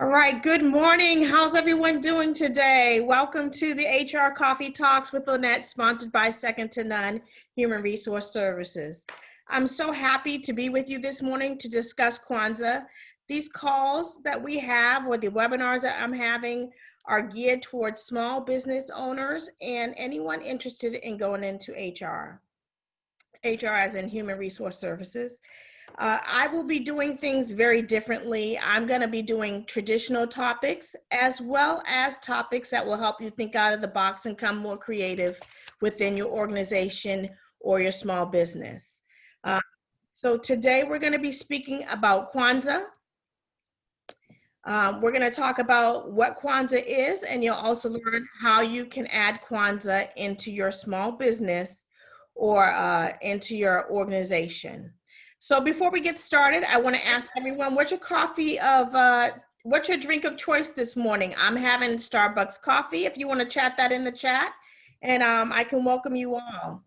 All right, good morning. How's everyone doing today? Welcome to the HR Coffee Talks with Lynette, sponsored by Second to None Human Resource Services. I'm so happy to be with you this morning to discuss Kwanzaa. These calls that we have, or the webinars that I'm having, are geared towards small business owners and anyone interested in going into HR. HR as in Human Resource Services. I will be doing things very differently. I'm going to be doing traditional topics as well as topics that will help you think out of the box and come more creative within your organization or your small business. So today we're going to be speaking about Kwanzaa. We're going to talk about what Kwanzaa is, and you'll also learn how you can add Kwanzaa into your small business or into your organization. So before we get started, I want to ask everyone, what's your drink of choice this morning? I'm having Starbucks coffee. If you want to chat that in the chat, and I can welcome you all.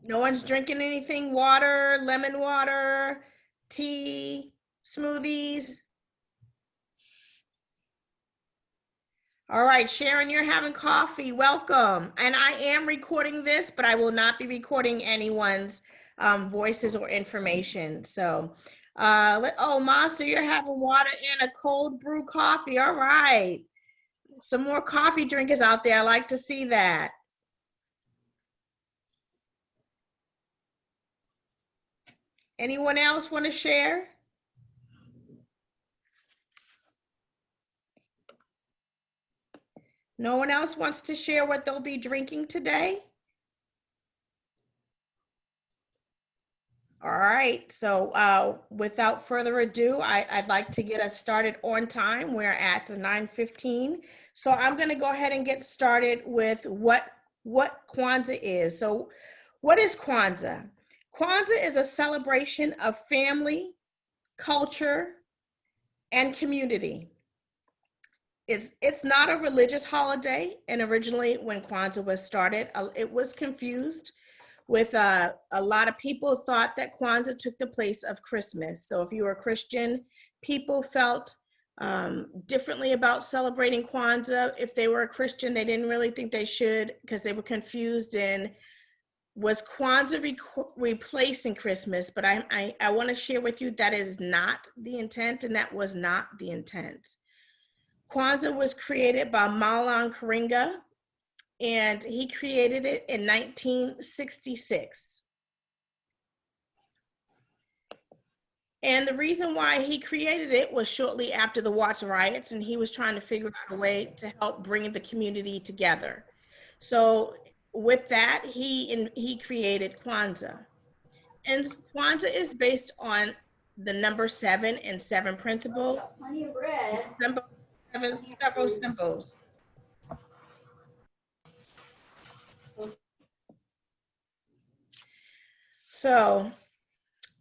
No one's drinking anything? Water, lemon water, tea, smoothies? All right, Sharon, you're having coffee. Welcome. And I am recording this, but I will not be recording anyone's voices or information. So, oh, Monster, you're having water and a cold brew coffee. All right. Some more coffee drinkers out there. I like to see that. Anyone else want to share? No one else wants to share what they'll be drinking today? All right, so without further ado, I'd like to get us started on time. We're at the 9:15. So I'm gonna go ahead and get started with what Kwanzaa is. So what is Kwanzaa? Kwanzaa is a celebration of family, culture, and community. It's not a religious holiday, and originally when Kwanzaa was started, it was confused with a lot of people thought that Kwanzaa took the place of Christmas. So if you were a Christian, people felt differently about celebrating Kwanzaa. If they were a Christian, they didn't really think they should because they were confused in, was Kwanzaa replacing Christmas? But I want to share with you that is not the intent, and that was not the intent. Kwanzaa was created by Maulana Karinga, and he created it in 1966. And the reason why he created it was shortly after the Watts riots, and he was trying to figure out a way to help bring the community together. So with that, he created Kwanzaa. And Kwanzaa is based on the number 7 and 7 principle. Plenty of bread. Several symbols. So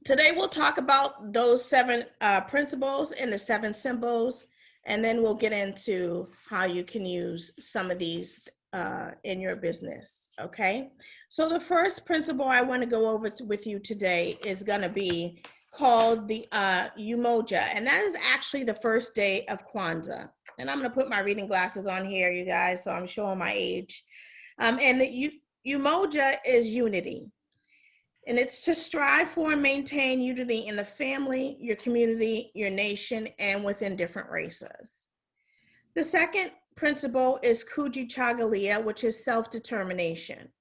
today we'll talk about those 7 principles and the 7 symbols, and then we'll get into how you can use some of these in your business, okay? So the first principle I want to go over with you today is going to be called the Umoja, and that is actually the first day of Kwanzaa. And I'm going to put my reading glasses on here, you guys, so I'm showing my age. And the Umoja is unity. And it's to strive for and maintain unity in the family, your community, your nation, and within different races. The second principle is Kujichagulia, which is self-determination.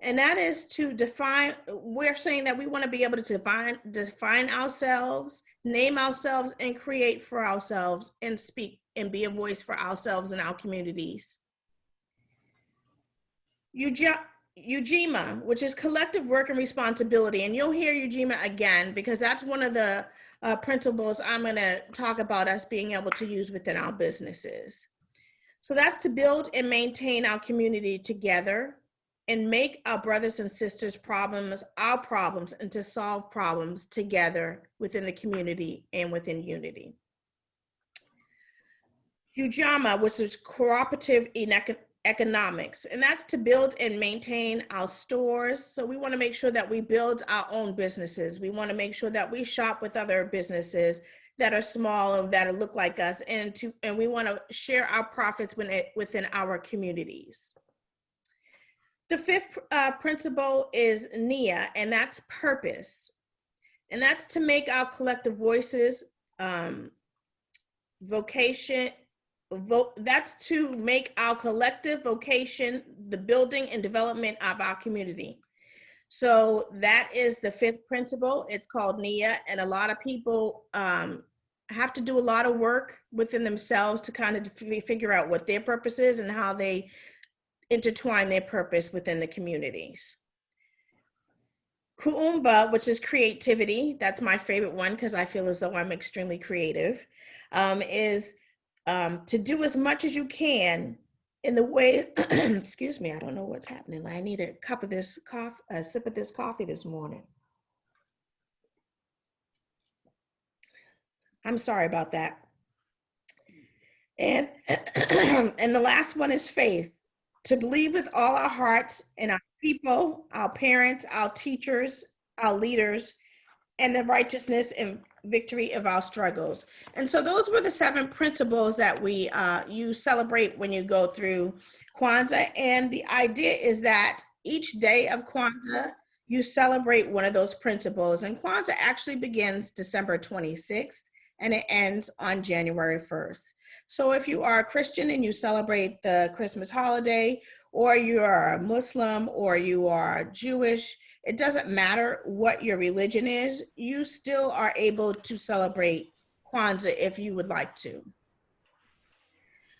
And that is to define, we're saying that we want to be able to define ourselves, name ourselves, and create for ourselves, and speak and be a voice for ourselves and our communities. Ujima, which is collective work and responsibility. And you'll hear Ujima again, because that's one of the principles I'm going to talk about us being able to use within our businesses. So that's to build and maintain our community together and make our brothers and sisters' problems our problems, and to solve problems together within the community and within unity. Ujima, which is cooperative economics, and that's to build and maintain our stores. So we want to make sure that we build our own businesses. We want to make sure that we shop with other businesses that are small and that look like us, and we want to share our profits within our communities. The fifth principle is NIA, and that's purpose. And that's to make our collective voices that's to make our collective vocation the building and development of our community. So that is the fifth principle. It's called NIA, and a lot of people have to do a lot of work within themselves to kind of figure out what their purpose is and how they intertwine their purpose within the communities. Kuumba, which is creativity, that's my favorite one because I feel as though I'm extremely creative, is to do as much as you can in the way, excuse me, I don't know what's happening. I need a cup of this coffee, a sip of this coffee this morning. I'm sorry about that. And, and the last one is faith, to believe with all our hearts in our people, our parents, our teachers, our leaders, and the righteousness and victory of our struggles. And so those were the 7 principles that you celebrate when you go through Kwanzaa. And the idea is that each day of Kwanzaa, you celebrate one of those principles. And Kwanzaa actually begins December 26th and it ends on January 1st. So if you are a Christian and you celebrate the Christmas holiday, or you are a Muslim, or you are Jewish, it doesn't matter what your religion is, you still are able to celebrate Kwanzaa if you would like to.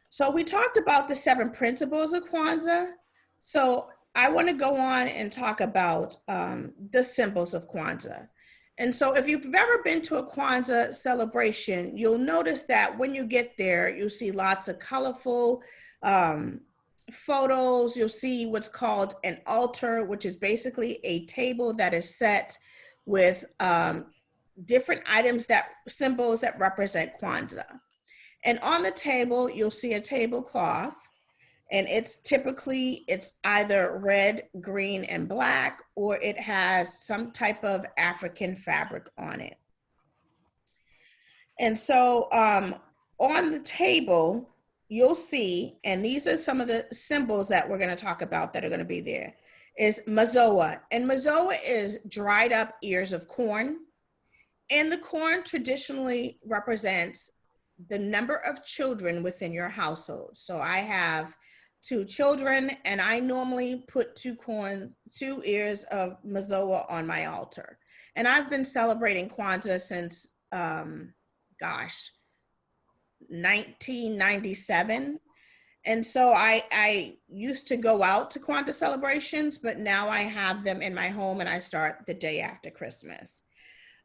So we talked about the 7 principles of Kwanzaa. So I want to go on and talk about the symbols of Kwanzaa. And so if you've ever been to a Kwanzaa celebration, you'll notice that when you get there, you'll see lots of colorful photos. You'll see what's called an altar, which is basically a table that is set with different items, symbols that represent Kwanzaa. And on the table, you'll see a tablecloth, and it's either red, green, and black, or it has some type of African fabric on it. And so on the table, you'll see, and these are some of the symbols that we're going to talk about that are going to be there, is mazoa. And mazoa is dried up ears of corn. And the corn traditionally represents the number of children within your household. So I have 2 children, and I normally put 2 ears of mazoa on my altar. And I've been celebrating Kwanzaa since, 1997. And so I used to go out to Kwanzaa celebrations, but now I have them in my home and I start the day after Christmas.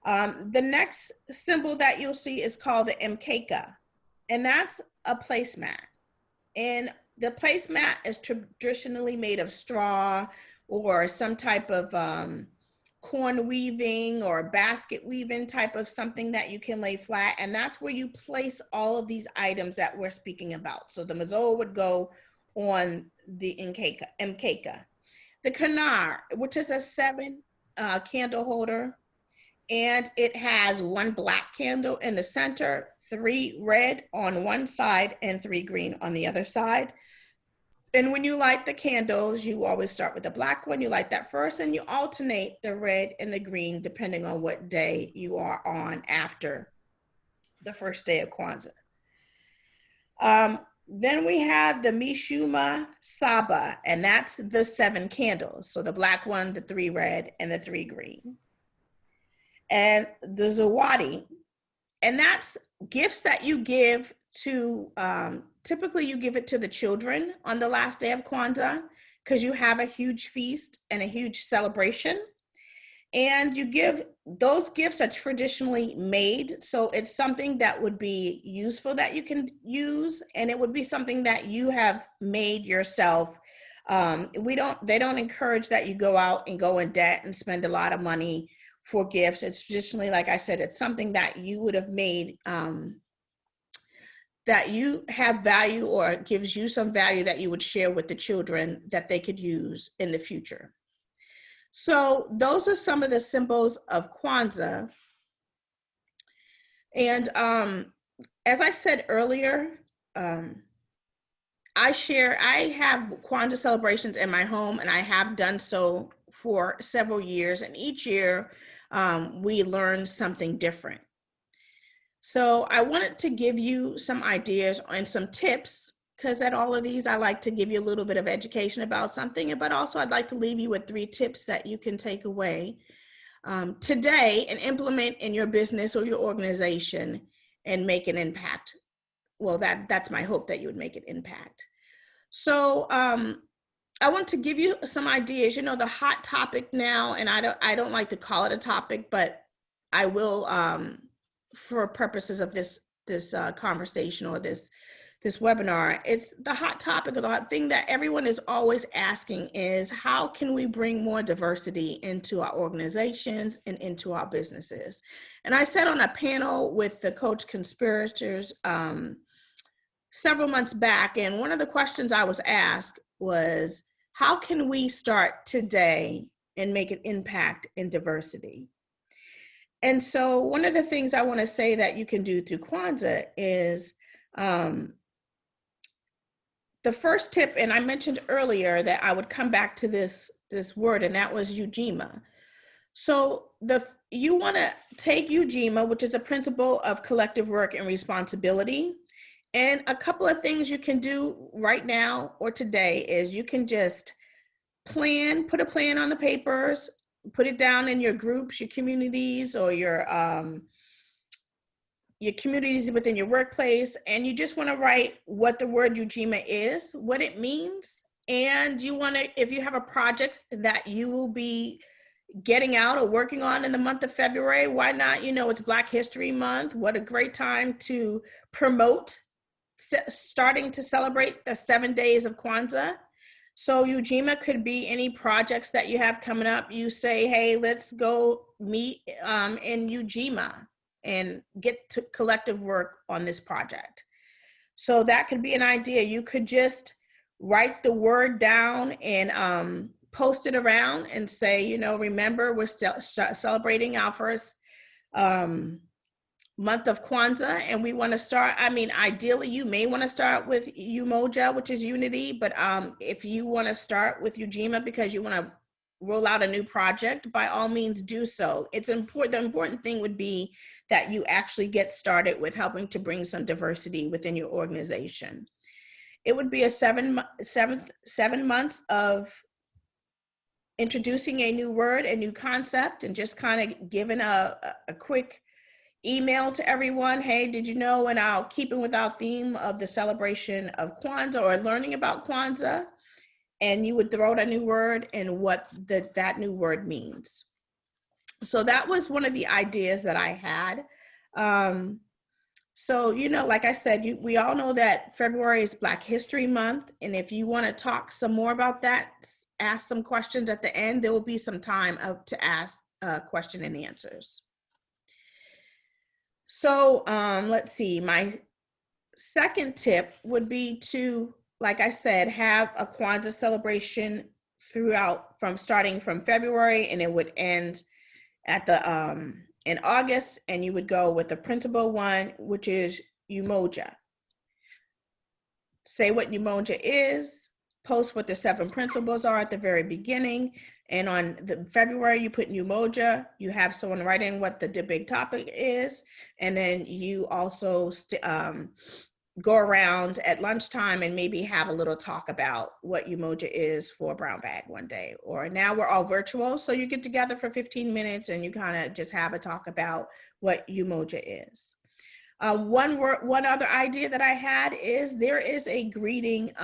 The next symbol that you'll see is called the mkeka, and that's a placemat. And the placemat is traditionally made of straw or some type of corn weaving or basket weaving type of something that you can lay flat. And that's where you place all of these items that we're speaking about. So the mazoa would go on the mkeka. The kanar, which is a 7 candle holder, and it has 1 black candle in the center, 3 red on one side, and 3 green on the other side. And when you light the candles, you always start with the black one. You light that first, and you alternate the red and the green depending on what day you are on after the first day of Kwanzaa. Then we have the Mishuma Saba, and that's the 7 candles. So the black one, the 3 red, and the 3 green. And the Zawadi, and that's gifts that you give to, typically you give it to the children on the last day of Kwanzaa because you have a huge feast and a huge celebration. And you give, those gifts are traditionally made. So it's something that would be useful that you can use, and it would be something that you have made yourself. They don't encourage that you go out and go in debt and spend a lot of money for gifts. It's traditionally, like I said, it's something that you would have made that you have value or gives you some value that you would share with the children that they could use in the future. So those are some of the symbols of Kwanzaa. And as I said earlier, I have Kwanzaa celebrations in my home, and I have done so for several years. And each year we learn something different. So I wanted to give you some ideas and some tips, because at all of these, I like to give you a little bit of education about something, but also I'd like to leave you with 3 tips that you can take away today and implement in your business or your organization and make an impact. Well, that's my hope, that you would make an impact. So I want to give you some ideas. You know, the hot topic now, and I don't like to call it a topic, but I will for purposes of this conversation or this webinar. It's the hot topic, or the hot thing that everyone is always asking is, how can we bring more diversity into our organizations and into our businesses? And I sat on a panel with the Coach Conspirators several months back, and one of the questions I was asked was, how can we start today and make an impact in diversity? And so one of the things I want to say that you can do through Kwanzaa is the first tip, and I mentioned earlier that I would come back to this word, and that was Ujima. So you want to take Ujima, which is a principle of collective work and responsibility. And a couple of things you can do right now or today is you can just put a plan on the papers, put it down in your groups, your communities, or your communities within your workplace, and you just want to write what the word Ujima is, what it means, and you want to, if you have a project that you will be getting out or working on in the month of February, why not? You know, it's Black History Month. What a great time to promote starting to celebrate the 7 days of Kwanzaa. So Ujima could be any projects that you have coming up. You say, hey, let's go meet in Ujima and get to collective work on this project. So that could be an idea. You could just write the word down and post it around and say, you know, remember, we're still celebrating our first month of Kwanzaa, and we want to start, I mean, ideally, you may want to start with Umoja, which is unity, but if you want to start with Ujima because you want to roll out a new project, by all means do so. It's important. The important thing would be that you actually get started with helping to bring some diversity within your organization. It would be a 7 months of introducing a new word, a new concept, and just kind of giving a quick email to everyone. Hey, did you know? And I'll keep it with our theme of the celebration of Kwanzaa or learning about Kwanzaa. And you would throw out a new word and what that new word means. So that was one of the ideas that I had. So, you know, like I said, we all know that February is Black History Month. And if you want to talk some more about that, ask some questions at the end. There will be some time to ask question and answers. So let's see, my second tip would be to, like I said, have a Kwanzaa celebration starting from February, and it would end at in August, and you would go with the principal one, which is Umoja. Say what Umoja is, post what the 7 principles are at the very beginning, and on February, you put Umoja, you have someone write in what the big topic is, and then you also go around at lunchtime and maybe have a little talk about what Umoja is for a brown bag one day. Or now we're all virtual, so you get together for 15 minutes and you kind of just have a talk about what Umoja is. One other idea that I had is there is a greeting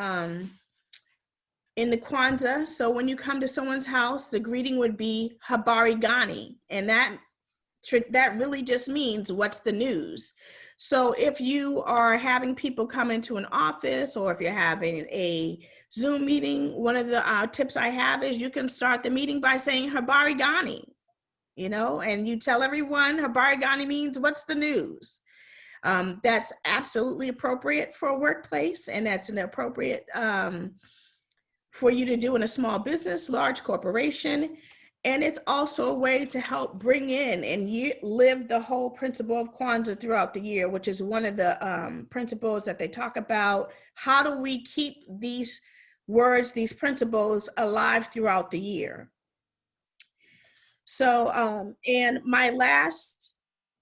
in the Kwanzaa. So when you come to someone's house, the greeting would be Habari Gani, and that really just means what's the news. So if you are having people come into an office, or if you're having a Zoom meeting, one of the tips I have is you can start the meeting by saying Habari Gani, you know, and you tell everyone Habari Gani means what's the news. That's absolutely appropriate for a workplace, and that's an appropriate for you to do in a small business, large corporation. And it's also a way to help bring in and live the whole principle of Kwanzaa throughout the year, which is one of the principles that they talk about. How do we keep these words, these principles alive throughout the year? So, and my last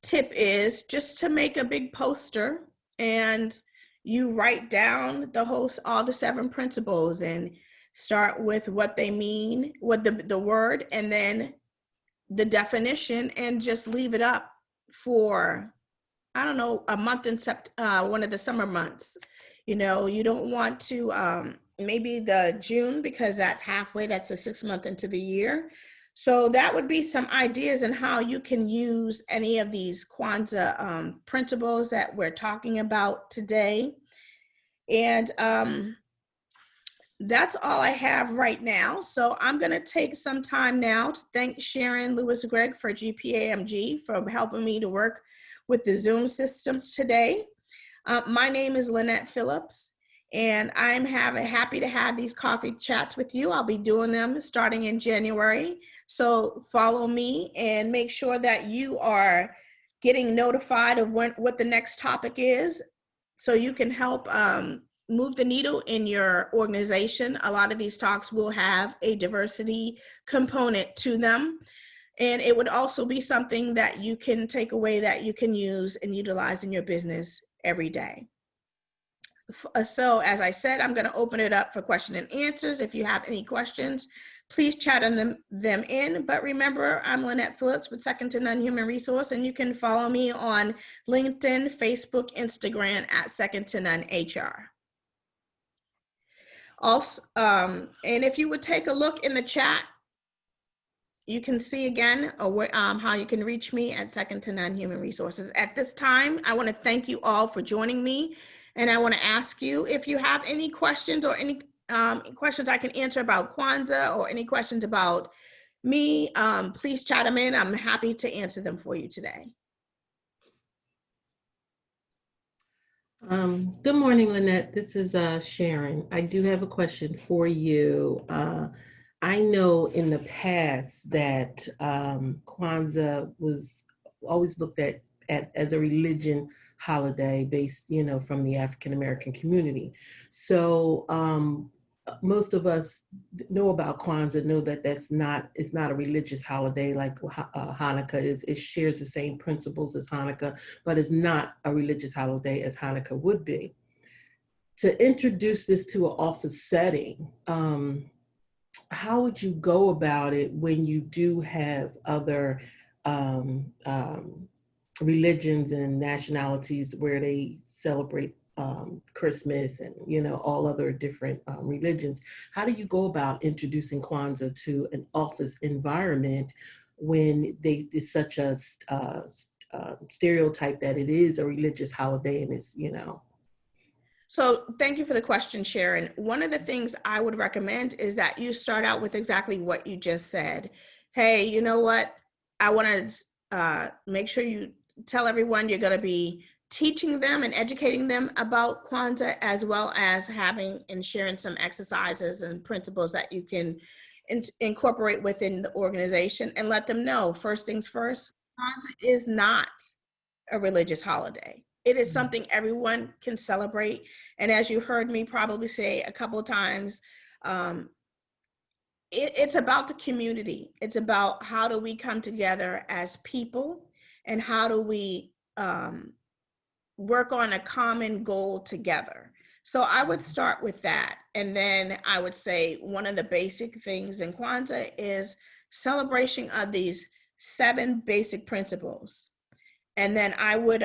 tip is just to make a big poster and you write down all the 7 principles and start with what they mean, what the word, and then the definition, and just leave it up for, I don't know, a month in one of the summer months. You know, you don't want to, maybe the June, because that's halfway, that's the 6th month into the year. So that would be some ideas on how you can use any of these Kwanzaa principles that we're talking about today. And that's all I have right now. So I'm going to take some time now to thank Sharon Lewis-Gregg for GPAMG for helping me to work with the Zoom system today. My name is Lynette Phillips, and I'm happy to have these coffee chats with you. I'll be doing them starting in January. So follow me and make sure that you are getting notified of what the next topic is, so you can help move the needle in your organization. A lot of these talks will have a diversity component to them. And it would also be something that you can take away that you can use and utilize in your business every day. So as I said, I'm going to open it up for question and answers. If you have any questions, please chat on them in. But remember, I'm Lynette Phillips with Second to None Human Resource, and you can follow me on LinkedIn, Facebook, Instagram at Second to None HR. Also, and if you would take a look in the chat, you can see again how you can reach me at Second to None Human Resources. At this time, I want to thank you all for joining me, and I want to ask you if you have any questions or any questions I can answer about Kwanzaa or any questions about me, please chat them in. I'm happy to answer them for you today. Good morning, Lynette. This is Sharon. I do have a question for you. I know in the past that Kwanzaa was always looked at as a religion holiday based, you know, from the African American community. So most of us know about Kwanzaa, know that it's not a religious holiday like Hanukkah is. It shares the same principles as Hanukkah, but it's not a religious holiday as Hanukkah would be. To introduce this to an office setting, how would you go about it when you do have other religions and nationalities where they celebrate Christmas and, you know, all other different religions? How do you go about introducing Kwanzaa to an office environment when it's such a stereotype that it is a religious holiday and it's, you know? So thank you for the question, Sharon. One of the things I would recommend is that you start out with exactly what you just said. Hey, you know what? I want to make sure you tell everyone you're going to be teaching them and educating them about Kwanzaa, as well as having and sharing some exercises and principles that you can incorporate within the organization, and let them know, first things first, Kwanzaa is not a religious holiday. It is something everyone can celebrate. And as you heard me probably say a couple of times, it's about the community. It's about how do we come together as people, and how do we work on a common goal together. So I would start with that. And then I would say one of the basic things in Kwanzaa is celebration of these 7 basic principles. And then I would,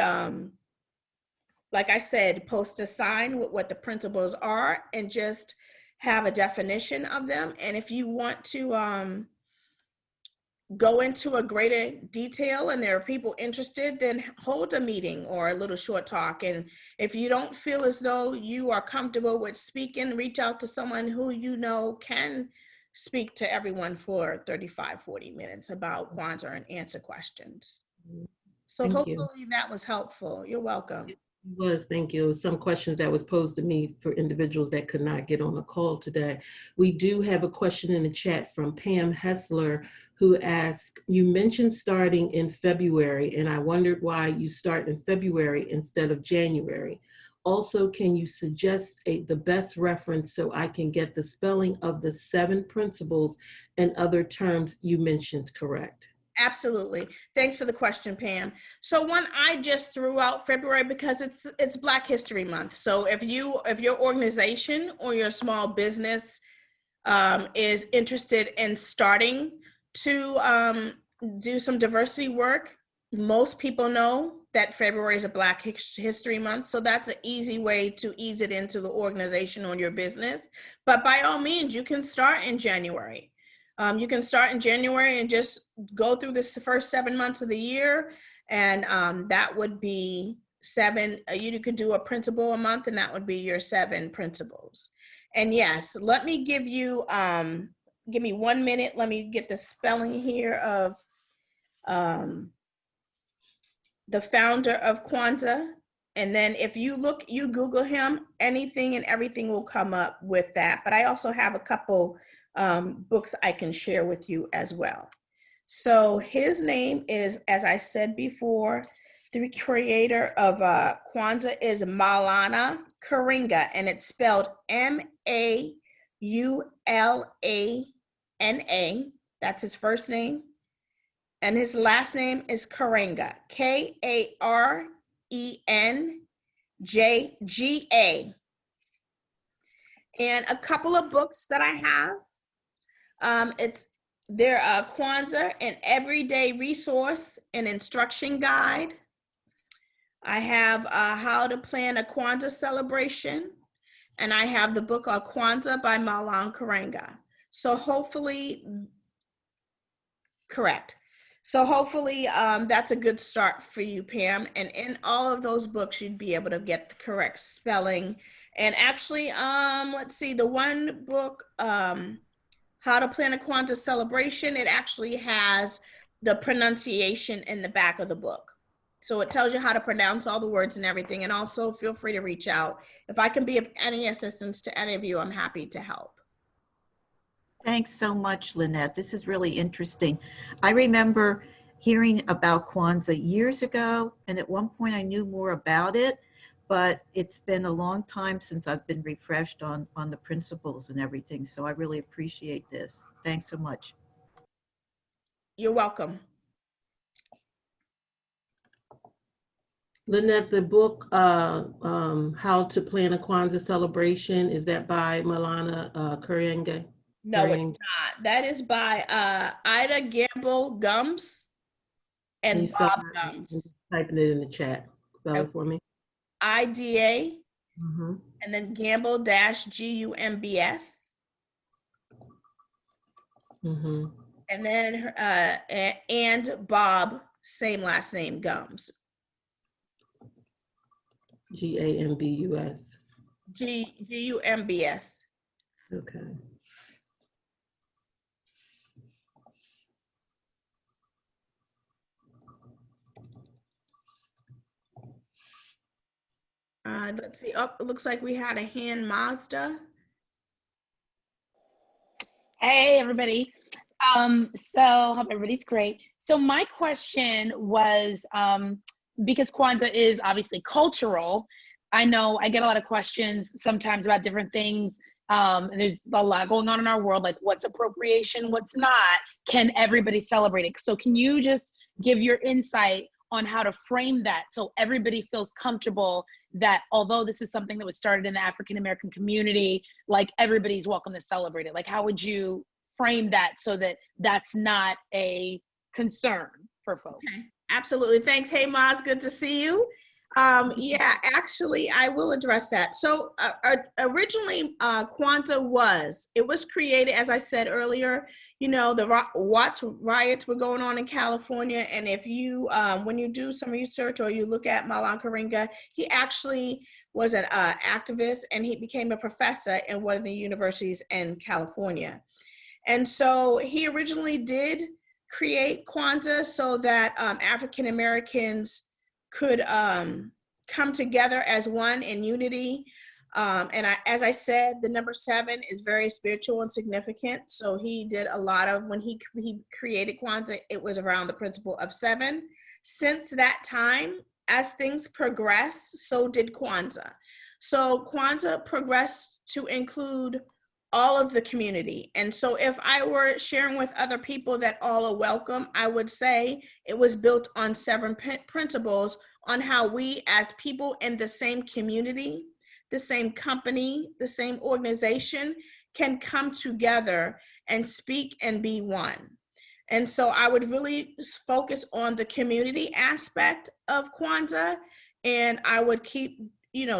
like I said, post a sign with what the principles are and just have a definition of them. And if you want to go into a greater detail and there are people interested, then hold a meeting or a little short talk. And if you don't feel as though you are comfortable with speaking, reach out to someone who you know can speak to everyone for 35, 40 minutes about Kwanzaa and answer questions. So Thank you. hopefully that was helpful. You're welcome. It was, thank you. Some questions that was posed to me for individuals that could not get on the call today. We do have a question in the chat from Pam Hessler, who asked, you mentioned starting in February, and I wondered why you start in February instead of January. Also, can you suggest the best reference so I can get the spelling of the 7 principles and other terms you mentioned correct? Absolutely. Thanks for the question, Pam. So one I just threw out February because it's Black History Month. So if your organization or your small business is interested in starting to do some diversity work, most people know that February is a Black History Month. So that's an easy way to ease it into the organization or your business. But by all means, you can start in January. You can start in January and just go through this first 7 months of the year. And that would be 7, you could do a principle a month, and that would be your 7 principles. And yes, let me give you, give me 1 minute. Let me get the spelling here of the founder of Kwanzaa. And then if you Google him, anything and everything will come up with that. But I also have a couple books I can share with you as well. So his name is, as I said before, the creator of Kwanzaa is Maulana Karenga, and it's spelled Maulana. That's his first name. And his last name is Karenga, Karenjga. And a couple of books that I have. They're Kwanzaa, an everyday resource and instruction guide. I have How to Plan a Kwanzaa Celebration, and I have the book Kwanzaa by Maulana Karenga. So hopefully, correct. So hopefully that's a good start for you, Pam. And in all of those books, you'd be able to get the correct spelling. And actually, let's see, the one book, How to Plan a Kwanzaa Celebration, it actually has the pronunciation in the back of the book. So it tells you how to pronounce all the words and everything. And also feel free to reach out. If I can be of any assistance to any of you, I'm happy to help. Thanks so much, Lynette. This is really interesting. I remember hearing about Kwanzaa years ago, and at one point I knew more about it, but it's been a long time since I've been refreshed on the principles and everything. So I really appreciate this. Thanks so much. You're welcome. Lynette, the book, How to Plan a Kwanzaa Celebration, is that by Maulana Karenga? No, it's not. That is by Ida Gamble Gums and Bob Gums. Typing it in the chat. Spell it for me. IDA and then Gamble GUMBS. And then and Bob, same last name, Gums. GAMBUS. GUMBS. Okay. Let's see. Oh, it looks like we had a hand, Mazda. Hey, everybody. So hope everybody's great. So my question was, because Kwanzaa is obviously cultural, I know I get a lot of questions sometimes about different things. And there's a lot going on in our world, like what's appropriation, what's not, can everybody celebrate it? So can you just give your insight on how to frame that so everybody feels comfortable that although this is something that was started in the African-American community, like everybody's welcome to celebrate it? Like how would you frame that so that that's not a concern for folks? Okay. Absolutely. Thanks. Hey, Maz, good to see you. Yeah, actually, I will address that. So originally, Kwanzaa was created, as I said earlier, you know, the Watts riots were going on in California. And if you, when you do some research or you look at Maulana Karenga, he actually was an activist, and he became a professor in one of the universities in California. And so he originally did create Kwanzaa so that African Americans could come together as one in unity. As I said, the number 7 is very spiritual and significant. So he did a lot of, when he created Kwanzaa, it was around the principle of 7. Since that time, as things progress, so did Kwanzaa. So Kwanzaa progressed to include all of the community. And so if I were sharing with other people that all are welcome, I would say it was built on 7 principles on how we as people in the same community, the same company, the same organization can come together and speak and be one. And so I would really focus on the community aspect of Kwanzaa, and I would keep,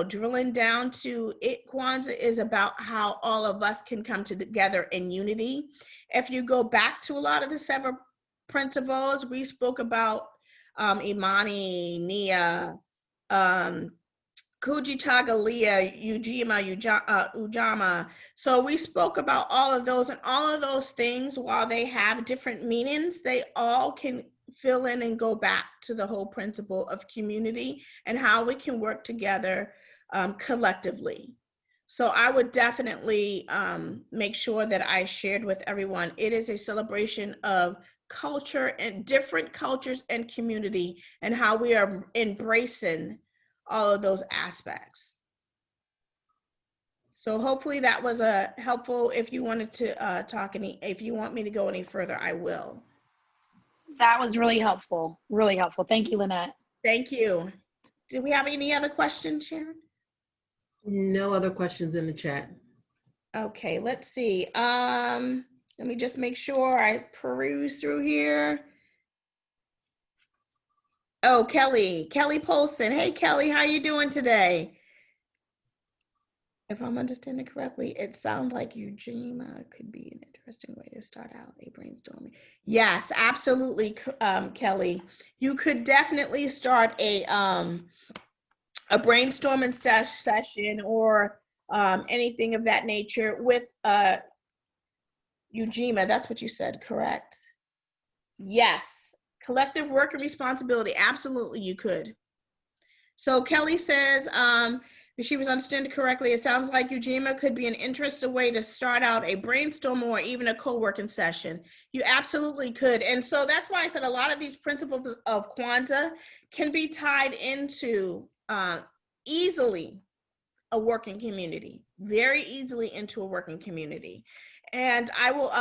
drilling down to it. Kwanzaa is about how all of us can come together in unity. If you go back to a lot of the 7 principles, we spoke about Imani, Nia, Kujitagalia, Ujima. So we spoke about all of those, and all of those things, while they have different meanings, they all can fill in and go back to the whole principle of community and how we can work together collectively. So I would definitely make sure that I shared with everyone, it is a celebration of culture and different cultures and community, and how we are embracing all of those aspects. So hopefully that was helpful. If you wanted to if you want me to go any further, I will. That was really helpful. Really helpful. Thank you, Lynette. Thank you. Do we have any other questions, Sharon? No other questions in the chat. Okay, let's see. Let me just make sure I peruse through here. Oh, Kelly Polson. Hey, Kelly, how you doing today? If I'm understanding correctly, it sounds like Ujima could be an interesting way to start out a brainstorming. Yes, absolutely, Kelly. You could definitely start a brainstorming session or anything of that nature with Ujima. That's what you said, correct? Yes. Collective work and responsibility. Absolutely, you could. So Kelly says, if she was understood correctly, it sounds like Ujima could be an interesting way to start out a brainstorm or even a co-working session. You absolutely could. And so that's why I said a lot of these principles of Kwanzaa can be tied into easily a working community, very easily into a working community. And I will,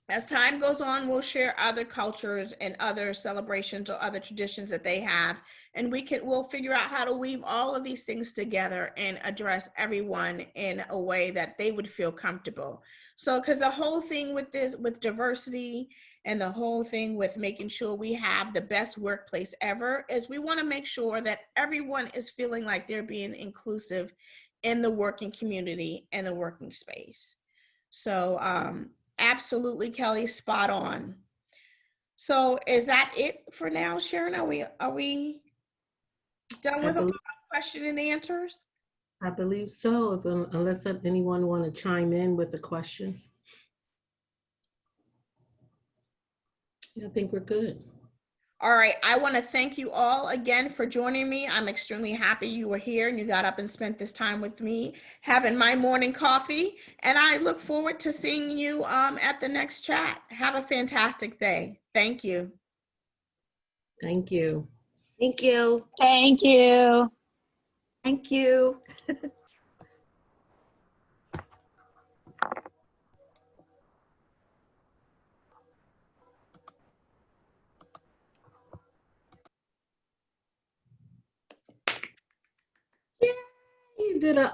as time goes on, we'll share other cultures and other celebrations or other traditions that they have, and we'll figure out how to weave all of these things together and address everyone in a way that they would feel comfortable. So, because the whole thing with this, with diversity, and the whole thing with making sure we have the best workplace ever, is we want to make sure that everyone is feeling like they're being inclusive in the working community and the working space. So, absolutely, Kelly, spot on. So is that it for now, Sharon? Are we done with the question and answers? I believe so, unless anyone want to chime in with a question. I think we're good. All right, I want to thank you all again for joining me. I'm extremely happy you were here and you got up and spent this time with me having my morning coffee. And I look forward to seeing you at the next chat. Have a fantastic day. Thank you. Thank you. Thank you. Thank you. Thank you. Yeah, you did an